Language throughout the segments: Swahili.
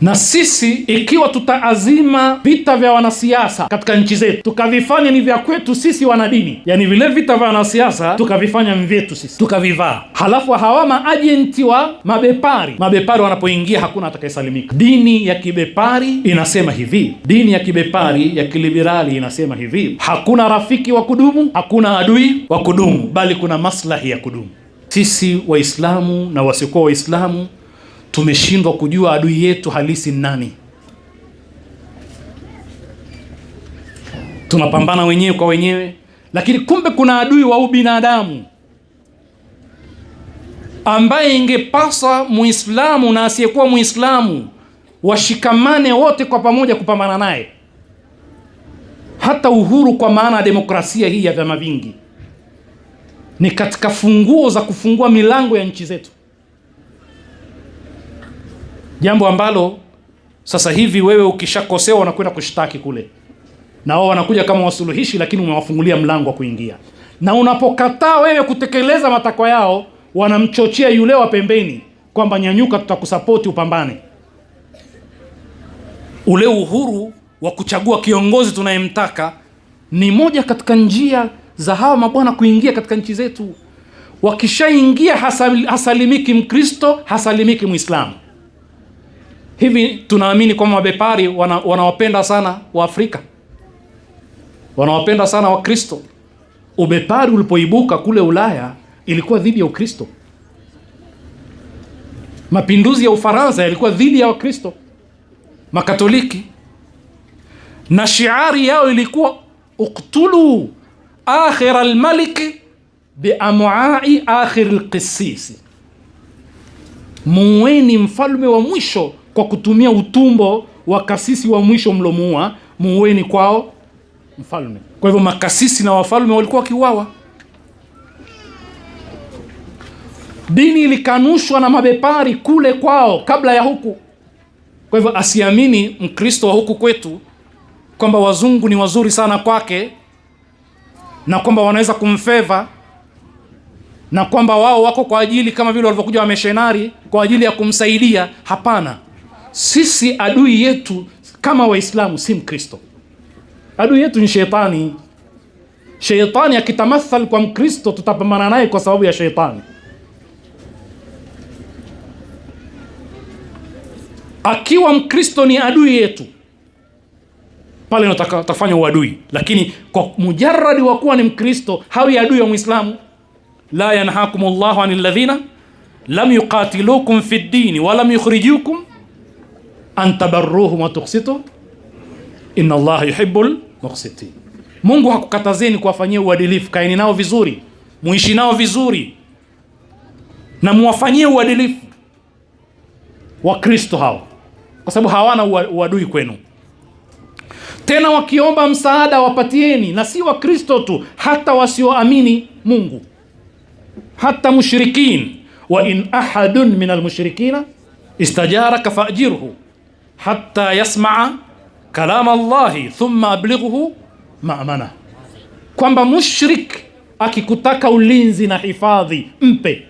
Na sisi ikiwa tutaazima vita vya wanasiasa katika nchi zetu tukavifanya ni vya kwetu sisi wanadini, yani vile vita vya wanasiasa tukavifanya mvyetu sisi tukavivaa, halafu hawa maajenti wa mabepari wanapoingia hakuna atakayesalimika. Dini ya kibepari inasema hivi, dini ya kibepari ya kiliberali inasema hivi: hakuna rafiki wa kudumu, hakuna adui wa kudumu, bali kuna maslahi ya kudumu. Sisi Waislamu na wasiokuwa Waislamu tumeshindwa kujua adui yetu halisi nani. Tunapambana wenyewe kwa wenyewe, lakini kumbe kuna adui wa ubinadamu ambaye ingepasa Muislamu na asiyekuwa Muislamu washikamane wote kwa pamoja kupambana naye. Hata uhuru kwa maana ya demokrasia hii ya vyama vingi ni katika funguo za kufungua milango ya nchi zetu, jambo ambalo sasa hivi wewe ukishakosewa unakwenda kushtaki kule, na wao wanakuja kama wasuluhishi, lakini umewafungulia mlango wa kuingia. Na unapokataa wewe kutekeleza matakwa yao, wanamchochea yule wa pembeni kwamba nyanyuka, tutakusapoti upambane. Ule uhuru wa kuchagua kiongozi tunayemtaka ni moja katika njia za hawa mabwana kuingia katika nchi zetu. Wakishaingia hasalimiki Mkristo, hasalimiki Muislamu. Hivi tunaamini kwamba mabepari wanawapenda sana Waafrika, wanawapenda sana Wakristo. Ubepari ulipoibuka kule Ulaya ilikuwa dhidi ya Ukristo. Mapinduzi ya Ufaransa yalikuwa dhidi ya Wakristo Makatoliki, na shiari yao ilikuwa uktulu akhir almaliki biam'ai akhir alqissisi, muweni mfalme wa mwisho kwa kutumia utumbo wa kasisi wa mwisho mlomuua, muweni kwao mfalme. Kwa hivyo makasisi na wafalme walikuwa kiwawa. Dini ilikanushwa na mabepari kule kwao kabla ya huku. Kwa hivyo asiamini Mkristo wa huku kwetu kwamba wazungu ni wazuri sana kwake na kwamba wanaweza kumfeva na kwamba wao wako kwa ajili kama vile walivyokuja wameshenari kwa ajili ya kumsaidia. Hapana, sisi adui yetu kama Waislamu si Mkristo. Adui yetu ni shetani. Shetani akitamathal kwa Mkristo tutapambana naye kwa sababu ya shetani. Akiwa Mkristo ni adui yetu, pale nataka tafanya uadui, lakini kwa mujarradi wa kuwa ni Mkristo hawi adui wa Muislamu. La yanhakumullahu anil ladhina lam yuqatilukum fid din wa lam yukhrijukum an tabarruhum wa tuqsitu inna Allaha yuhibbul muqsitin. Mungu hakukatazeni kuwafanyia uadilifu, kaeni nao vizuri, muishi nao vizuri na muwafanyie uadilifu Wakristo hao, kwa sababu hawana uadui kwenu. Tena wakiomba msaada wapatieni, na si Wakristo tu, hata wasioamini Mungu, hata mushrikin. Wa in ahadun min almushrikina istajaraka fa'jirhu hatta yasma'a kalam Allahi thumma ablighuhu ma'mana, kwamba mushrik akikutaka ulinzi na hifadhi mpe,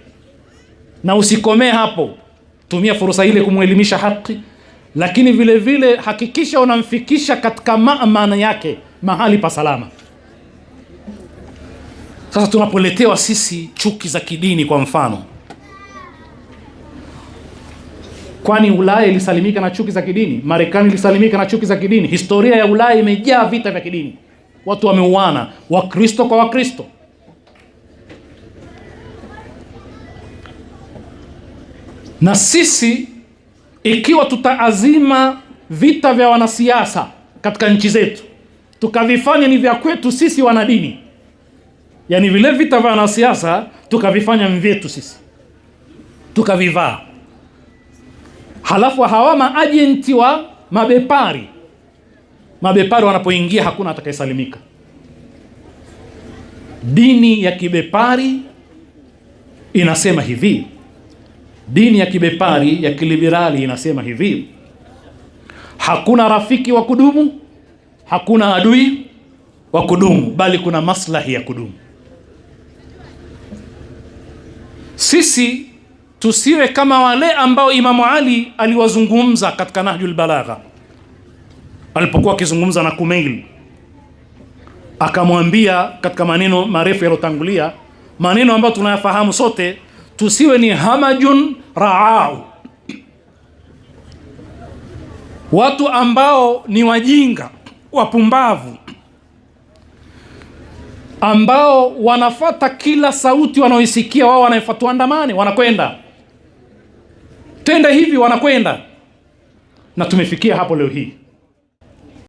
na usikomee hapo, tumia fursa ile kumuelimisha haki, lakini vile vile hakikisha unamfikisha katika maamana yake, mahali pa salama. Sasa tunapoletewa sisi chuki za kidini, kwa mfano, kwani Ulaya ilisalimika na chuki za kidini? Marekani ilisalimika na chuki za kidini? Historia ya Ulaya imejaa vita vya kidini, watu wameuana, Wakristo kwa Wakristo. Na sisi ikiwa tutaazima vita vya wanasiasa katika nchi zetu tukavifanya ni vya kwetu sisi wanadini, yani vile vita vya wanasiasa tukavifanya mvyetu sisi tukavivaa, halafu hawa maajenti wa mabepari wanapoingia hakuna atakayesalimika. Dini ya kibepari inasema hivi, dini ya kibepari ya kiliberali inasema hivi: hakuna rafiki wa kudumu, hakuna adui wa kudumu, bali kuna maslahi ya kudumu. Sisi tusiwe kama wale ambao Imamu Ali aliwazungumza katika Nahjul Balagha alipokuwa akizungumza na Kumail, akamwambia katika maneno marefu yalotangulia, maneno ambayo tunayafahamu sote, tusiwe ni hamajun raau, watu ambao ni wajinga wapumbavu, ambao wanafata kila sauti wanaoisikia wao, wanaifuata andamane, wanakwenda tenda hivi, wanakwenda. Na tumefikia hapo leo hii.